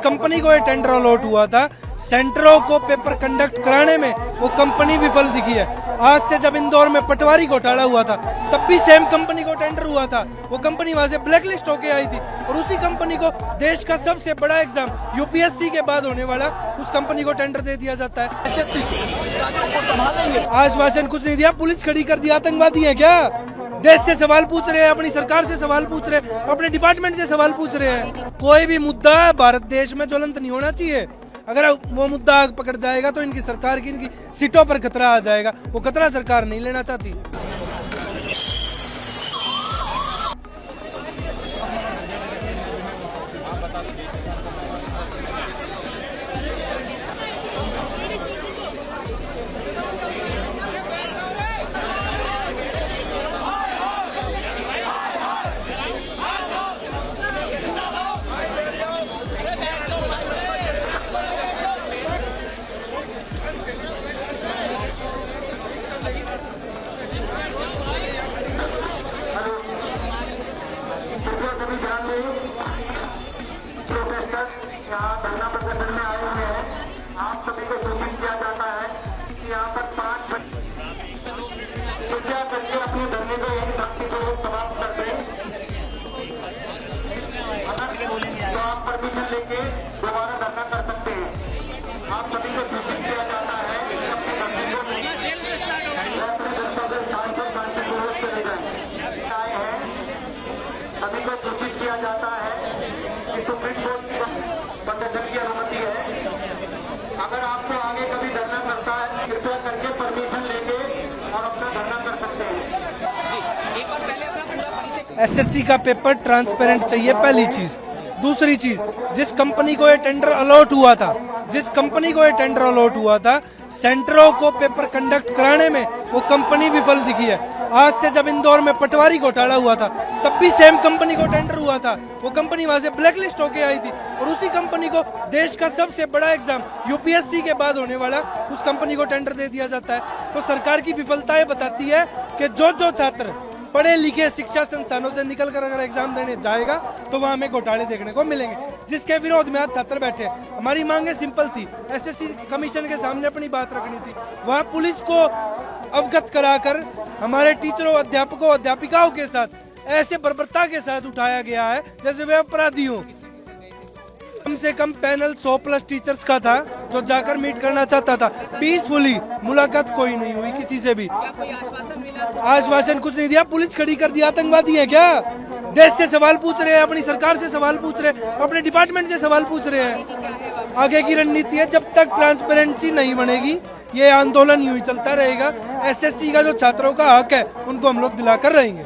Company को ये tender allot हुआ था, सेंटरों को पेपर कंडक्ट कराने में वो कंपनी विफल दिखी है। आज से जब इंदौर में पटवारी घोटाला हुआ था तब भी सेम कंपनी को टेंडर हुआ था, वो कंपनी वहां से ब्लैकलिस्ट होके आई थी और उसी कंपनी को देश का सबसे बड़ा एग्जाम यूपीएससी के बाद होने वाला उस कंपनी को टेंडर दे दिया जाता है। आश्वासन कुछ नहीं दिया, पुलिस खड़ी कर दी। आतंकवादी है क्या? देश से सवाल पूछ रहे हैं, अपनी सरकार से सवाल पूछ रहे हैं, अपने डिपार्टमेंट से सवाल पूछ रहे हैं। कोई भी मुद्दा भारत देश में ज्वलंत नहीं होना चाहिए। अगर वो मुद्दा आग पकड़ जाएगा तो इनकी सरकार की, इनकी सीटों पर खतरा आ जाएगा। वो खतरा सरकार नहीं लेना चाहती। प्रोफेसर यहाँ धरना प्रदर्शन में आए हुए हैं। आप सभी को सूचित किया जाता है कि यहाँ पर 5 कृपया करके अपने धरने को एक शक्ति को समाप्त कर दें। तो आप परमिशन लेके दोबारा धरना कर सकते हैं। आप सभी को सूचित किया जाता है कि अपने धरने को चले जाए आए हैं। सभी को सूचित किया जाता है कि सुप्रीम कोर्ट की प्रदर्शन की अनुमति है। अगर आपको आगे कभी धरना करता है कृपया करके परमिशन लेके और अपना धरना कर सकते हैं। एसएससी का पेपर ट्रांसपेरेंट चाहिए, पहली चीज। दूसरी चीज, जिस कंपनी को ये टेंडर अलॉट हुआ था, जिस कंपनी को ये टेंडर अलॉट हुआ था, सेंटरों को पेपर कंडक्ट कराने में वो कंपनी विफल दिखी है। आज से जब इंदौर में पटवारी घोटाला हुआ था तब भी सेम कंपनी को टेंडर हुआ था, वो कंपनी वहां से ब्लैकलिस्ट होके आई थी और उसी कंपनी को देश का सबसे बड़ा एग्जाम यूपीएससी के बाद होने वाला उस कंपनी को टेंडर दे दिया जाता है। तो सरकार की विफलताएं बताती है कि जो छात्र पढ़े लिखे शिक्षा संस्थानों से निकलकर अगर एग्जाम देने जाएगा तो वहां हमें घोटाले देखने को मिलेंगे, जिसके विरोध में आज छात्र बैठे हैं। हमारी मांगे सिंपल थी, एसएससी कमीशन के सामने अपनी बात रखनी थी। वहां पुलिस को अवगत कराकर हमारे टीचरों, अध्यापकों, अध्यापिकाओं के साथ ऐसे बर्बरता के साथ उठाया गया है जैसे वे अपराधी हों। कम से कम पैनल 100+ टीचर्स का था जो जाकर मीट करना चाहता था। पीसफुली मुलाकात कोई नहीं हुई किसी से भी। आश्वासन कुछ नहीं दिया, पुलिस खड़ी कर दी। आतंकवादी है क्या? देश से सवाल पूछ रहे हैं, अपनी सरकार से सवाल पूछ रहे हैं, अपने डिपार्टमेंट से सवाल पूछ रहे हैं। आगे की रणनीति है, जब तक ट्रांसपेरेंसी नहीं बनेगी ये आंदोलन यूं ही चलता रहेगा। एसएससी का जो छात्रों का हक है उनको हम लोग दिलाकर रहेंगे।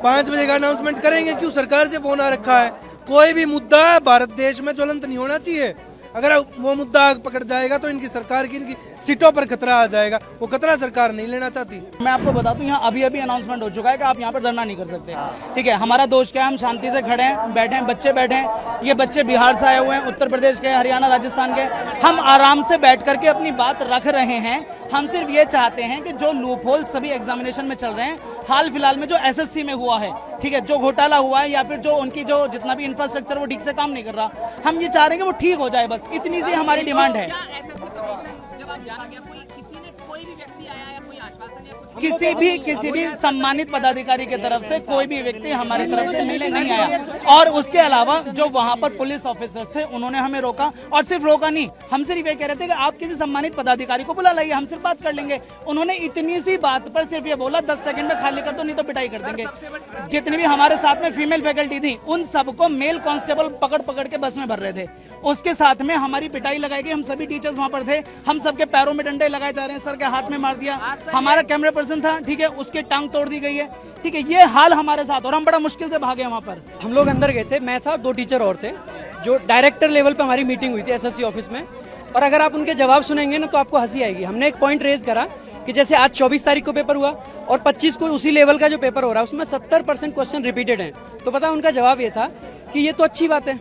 5 बजे का अनाउंसमेंट करेंगे। क्यों? सरकार से फोन आ रखा है। कोई भी मुद्दा भारत देश में ज्वलंत नहीं होना चाहिए। अगर वो मुद्दा आग पकड़ जाएगा तो इनकी सरकार की, इनकी सीटों पर खतरा आ जाएगा। वो खतरा सरकार नहीं लेना चाहती। मैं आपको बता दूं, यहाँ अभी अनाउंसमेंट हो चुका है कि आप यहाँ पर धरना नहीं कर सकते। ठीक है, हमारा दोष क्या है, हम शांति से खड़े हैं, बैठे हैं, बच्चे बैठे हैं। ये बच्चे बिहार से आए हुए हैं, उत्तर प्रदेश के, हरियाणा, राजस्थान के। हम आराम से बैठ करके अपनी बात रख रहे हैं। हम सिर्फ ये चाहते हैं कि जो लूप होल सभी एग्जामिनेशन में चल रहे हैं, हाल फिलहाल में जो एसएससी में हुआ है, ठीक है, जो घोटाला हुआ है या फिर जो उनकी जो जितना भी इंफ्रास्ट्रक्चर वो ठीक से काम नहीं कर रहा, हम ये चाह रहे हैं कि वो ठीक हो जाए। बस इतनी सी हमारी डिमांड है। किसी भी सम्मानित पदाधिकारी की तरफ से कोई भी व्यक्ति हमारी तरफ से मिलने नहीं आया। और उसके अलावा जो वहां पर पुलिस ऑफिसर्स थे उन्होंने हमें रोका, और सिर्फ रोका नहीं, हम सिर्फ ये कह रहे थे कि आप किसी सम्मानित पदाधिकारी को बुला लाइए, हम सिर्फ बात कर लेंगे। उन्होंने इतनी सी बात पर सिर्फ ये बोला 10 सेकंड में खाली कर दो नहीं तो पिटाई कर देंगे। जितनी भी हमारे साथ में फीमेल फैकल्टी थी उन सबको मेल कांस्टेबल पकड़ के बस में भर रहे थे। उसके साथ में हमारी पिटाई लगाई गई। हम सभी टीचर्स वहां पर थे, हम सबके पैरों में डंडे लगाए जा रहे हैं, सर के हाथ में मार दिया। हमारा कैमरा पर्सन था, ठीक है, उसकी टांग तोड़ दी गई है। ठीक है, ये हाल हमारे साथ, और हम बड़ा मुश्किल से भागे वहां पर। हम लोग अंदर गए थे, मैं था, 2 टीचर और थे। जो डायरेक्टर लेवल पे हमारी मीटिंग हुई थी एसएससी ऑफिस में, और अगर आप उनके जवाब सुनेंगे ना तो आपको हंसी आएगी। हमने एक पॉइंट रेज करा कि जैसे आज 24 तारीख को पेपर हुआ और 25 को उसी लेवल का जो पेपर हो रहा है उसमें 70% क्वेश्चन रिपीटेड हैं। तो पता उनका जवाब ये था कि ये तो अच्छी बात है,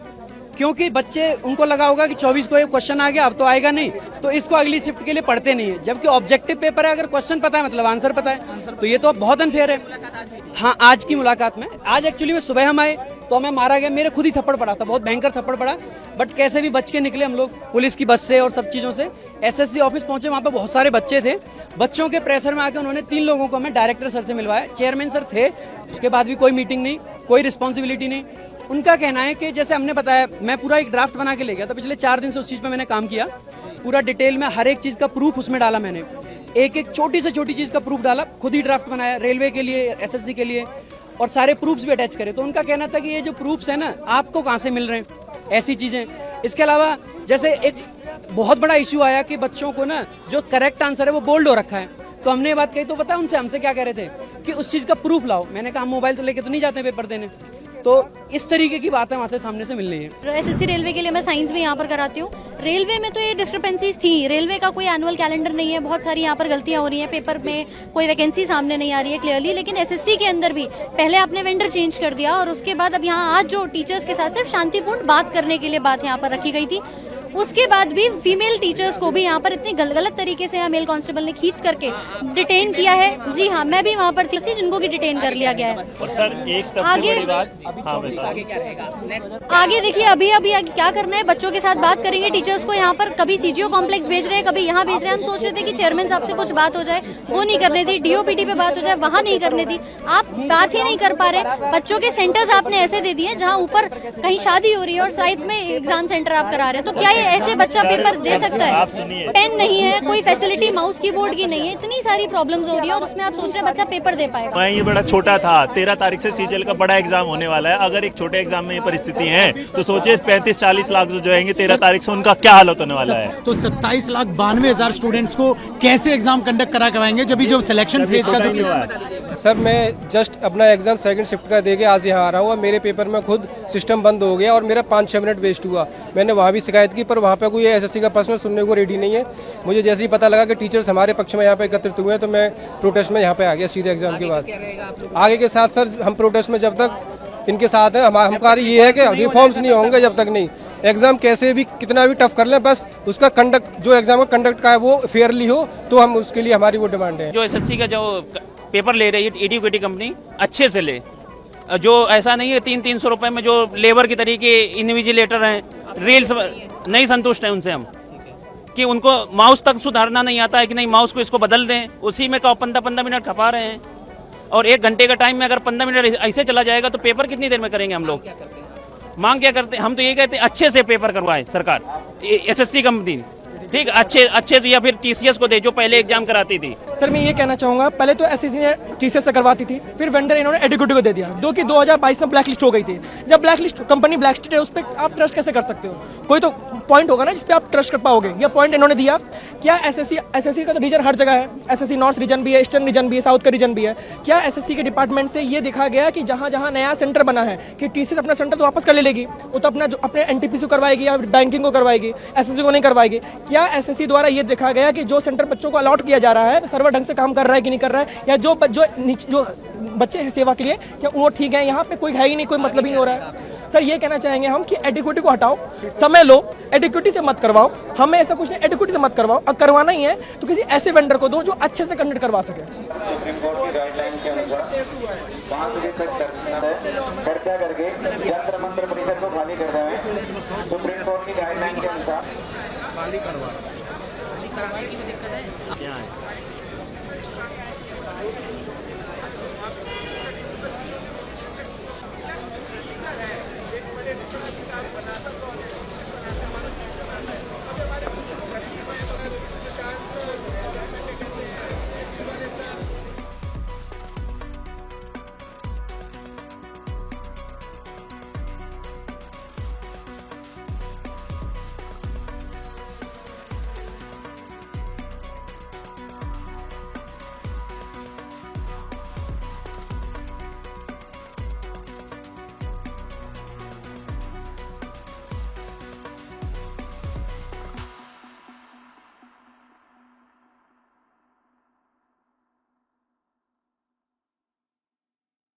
क्योंकि बच्चे, उनको लगा होगा कि 24 को ये क्वेश्चन आ गया, अब तो आएगा नहीं, तो इसको अगली शिफ्ट के लिए पढ़ते नहीं है। जबकि ऑब्जेक्टिव पेपर है, अगर क्वेश्चन पता है मतलब आंसर पता है, तो ये तो बहुत अनफेयर है। हाँ, आज की मुलाकात में, आज एक्चुअली में सुबह हम आए, तो हमें मारा गया, मेरे खुद ही थप्पड़ पड़ा था, बहुत भयंकर थप्पड़ पड़ा, बट कैसे भी बच के निकले हम लोग पुलिस की बस से और सब चीज़ों से। एसएससी ऑफिस पहुंचे, वहाँ पे बहुत सारे बच्चे थे, बच्चों के प्रेशर में आके उन्होंने 3 लोगों को हमें डायरेक्टर सर से मिलवाया, चेयरमैन सर थे, उसके बाद भी कोई मीटिंग नहीं, कोई रिस्पॉन्सिबिलिटी नहीं। उनका कहना है कि जैसे हमने बताया, मैं पूरा एक ड्राफ्ट बना के ले गया था, पिछले 4 दिन से उस चीज़ पर मैंने काम किया, पूरा डिटेल में हर एक चीज़ का प्रूफ उसमें डाला मैंने, एक एक छोटी से छोटी चीज़ का प्रूफ डाला, खुद ही ड्राफ्ट बनाया रेलवे के लिए, एसएससी के लिए, और सारे प्रूफ्स भी अटैच करे। तो उनका कहना था कि ये जो प्रूफ्स है ना, आपको कहाँ से मिल रहे हैं ऐसी चीज़ें। इसके अलावा जैसे एक बहुत बड़ा इश्यू आया कि बच्चों को ना जो करेक्ट आंसर है वो बोल्ड हो रखा है, तो हमने ये बात कही, तो पता है उनसे हमसे क्या कह रहे थे कि उस चीज़ का प्रूफ लाओ। मैंने कहा हम मोबाइल तो लेके तो नहीं जाते पेपर देने, तो इस तरीके की बातें वहाँ से सामने से मिल रही है। एसएससी रेलवे के लिए मैं साइंस भी यहाँ पर कराती हूँ। रेलवे में तो ये डिस्क्रिपेंसीज थी, रेलवे का कोई एनुअल कैलेंडर नहीं है, बहुत सारी यहाँ पर गलतियाँ हो रही हैं, पेपर में कोई वैकेंसी सामने नहीं आ रही है क्लियरली। लेकिन एसएससी के अंदर भी पहले आपने वेंडर चेंज कर दिया, और उसके बाद अब यहाँ आज जो टीचर्स के साथ सिर्फ शांतिपूर्ण बात करने के लिए बात यहाँ पर रखी गई थी, उसके बाद भी फीमेल टीचर्स को भी यहाँ पर इतनी गलत तरीके से मेल कांस्टेबल ने खींच करके डिटेन किया है। जी हाँ, मैं भी वहाँ पर थी जिनको की डिटेन कर लिया गया है। और सर एक सबसे बड़ी बात, आगे देखिए, अभी क्या करना है, बच्चों के साथ बात करेंगे, टीचर्स को यहाँ पर कभी सीजीओ कॉम्प्लेक्स भेज रहे हैं, कभी यहाँ भेज रहे हैं। हम सोच रहे थे कि चेयरमैन साहब से कुछ बात हो जाए, वो नहीं करने दी, डीओपीटी पे बात हो जाए, वहाँ नहीं करने दी। आप बात ही नहीं कर पा रहे। बच्चों के सेंटर्स आपने ऐसे दे दिए जहाँ ऊपर कहीं शादी हो रही है और साइड में एग्जाम सेंटर आप करा रहे हैं, तो क्या ये ऐसे बच्चा पेपर दे सकता है? पेन नहीं है, कोई फैसिलिटी माउस कीबोर्ड की नहीं है, इतनी सारी प्रॉब्लम्स हो रही है, और उसमें आप सोच रहे हैं बच्चा पेपर दे पाएगा। ये बड़ा छोटा था, 13 तारीख से सीजीएल का बड़ा एग्जाम होने वाला है। अगर एक छोटे एग्जाम में ये परिस्थिति है तो सोचिए 35-40 लाख जो आएंगे 13 तारीख से, उनका क्या हालत होने वाला है। तो 27,92,000 स्टूडेंट्स को कैसे एग्जाम कंडक्ट कराएंगे जब जो सिलेक्शन फेज का जो। सर मैं जस्ट अपना एग्जाम सेकंड शिफ्ट का देके आज यहाँ आ रहा हूँ, और मेरे पेपर में खुद सिस्टम बंद हो गया और मेरा 5-6 मिनट वेस्ट हुआ। मैंने वहाँ भी शिकायत की, पर वहाँ पे कोई एसएससी का पर्सनल सुनने को रेडी नहीं है। मुझे जैसे ही पता लगा कि टीचर्स हमारे पक्ष में यहाँ पे एकत्रित हुए हैं, तो मैं प्रोटेस्ट में यहाँ पे आ गया सीधे एग्जाम के बाद। आगे के साथ सर हम प्रोटेस्ट में जब तक इनके साथ हैं, हमारा ये है कि रिफॉर्म्स नहीं होंगे जब तक नहीं, एग्जाम कैसे भी कितना भी टफ कर लें, बस उसका कंडक्ट, जो एग्जाम का कंडक्ट का है वो फेयरली हो, तो हम उसके लिए हमारी वो डिमांड है। जो एसएससी का जो पेपर ले रही है एडुकेटी कंपनी, अच्छे से ले, जो ऐसा नहीं है 300-300 रुपए में जो लेबर की तरीके इन्विजिलेटर हैं, रील्स नहीं संतुष्ट है उनसे हम, कि उनको माउस तक सुधारना नहीं आता है कि नहीं माउस को इसको बदल दें, उसी में 15 मिनट खपा रहे हैं, और 1 घंटे का टाइम में अगर 15 मिनट ऐसे चला जाएगा तो पेपर कितनी देर में करेंगे हम लोग? मांग क्या करते हैं हम? तो ये कहते हैं अच्छे से पेपर करवाए सरकार, एसएससी कंपनी ठीक अच्छे से, या फिर टीसीएस को दे जो पहले एग्जाम कराती थी। सर मैं ये कहना चाहूंगा, पहले तो एसएससी ने टीसीएस से करवाती थी, फिर वेंडर इन्होंने एडुकेटी को दे दिया, जो कि 2022 में ब्लैक लिस्ट हो गई थी। जब black list company black list है, उस पर आप ट्रस्ट कैसे कर सकते हो? कोई तो पॉइंट होगा ना जिसपे आप ट्रस्ट कर पाओगे। यह पॉइंट इन्होंने दिया। क्या एसएससी का तो रीजन हर जगह है, एसएससी नॉर्थ रीजन भी है, ईस्टर्न रीजन भी है, साउथ का रीजन भी है। क्या एसएससी के डिपार्टमेंट से ये देखा गया कि जहां जहां नया सेंटर बना है कि टीसीएस अपना सेंटर तो वापस कर ले लेगी, वो तो अपने एनटीपीसी को करवाएगी या बैंकिंग को करवाएगी, एसएससी को नहीं करवाएगी? क्या एसएससी द्वारा ये देखा गया कि जो सेंटर बच्चों को अलॉट किया जा रहा है सर्वर ढंग से काम कर रहा है कि नहीं कर रहा है, या जो बच्चे हैं सेवा के लिए क्या वो ठीक है? यहाँ पे कोई है ही नहीं, कोई मतलब ही नहीं हो रहा है। सर ये कहना चाहेंगे हम कि एडिक्विटी को हटाओ, समय लो, एडिक्विटी से मत करवाओ, हमें ऐसा कुछ नहीं, एडिक्विटी से मत करवाओ। अब करवाना ही है तो किसी ऐसे वेंडर को दो जो अच्छे से कंडक्ट करवा सके। सुप्रीम कोर्ट की गाइडलाइन के अनुसार 5 बजे तक चर्चा करके यंत्र मंत्र परिषद को खाली कर रहे हैं। सुप्रीम कोर्ट की गाइडलाइन के अनुसार खाली करवा